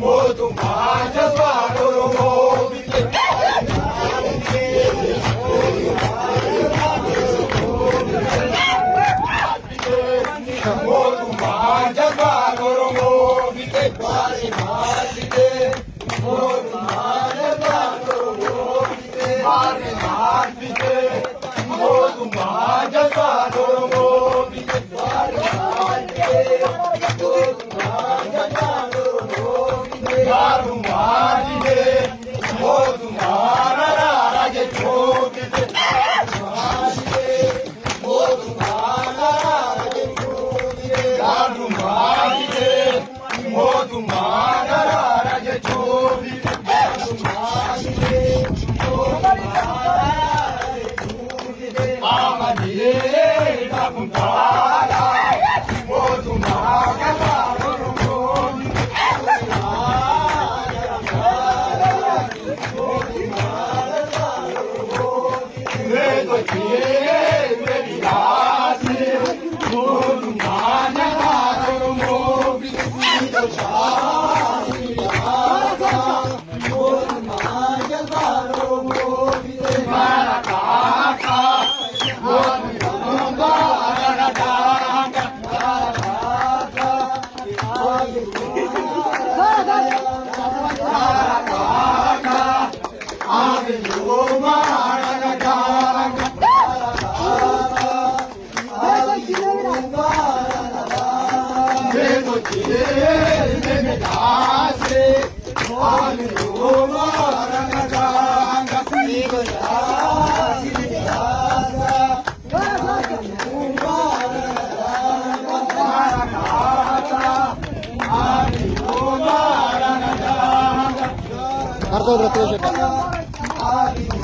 모두 맞아봐도 모비게 모두 맞아봐도 모비게 말이 맞게 모두 맞아봐도 모비게 말이 맞게 모두 맞아봐도 모비게 말이 맞게 모두 맞아봐도 모비게 마루 말이게 모두 말하라게 모비게 모두 말하라게 모비게 마루 말이게 모두 말하라게 모비게 마루 말이게 모두 말하라게 모비게 아마니에 나쁜 바라 모두 막아가도록 그래도 뒤에 왜리 가시 모두 마냥하도록 모비게 모두 마냥하도록 모비게 마라카카 모두 마라카카 마라카카 아비요 마라카카 그래도 뒤에 내게 다시 아비요 마라카카 이거야 이거야 마라카카 아비요 마라카카 Arto berarti Abi,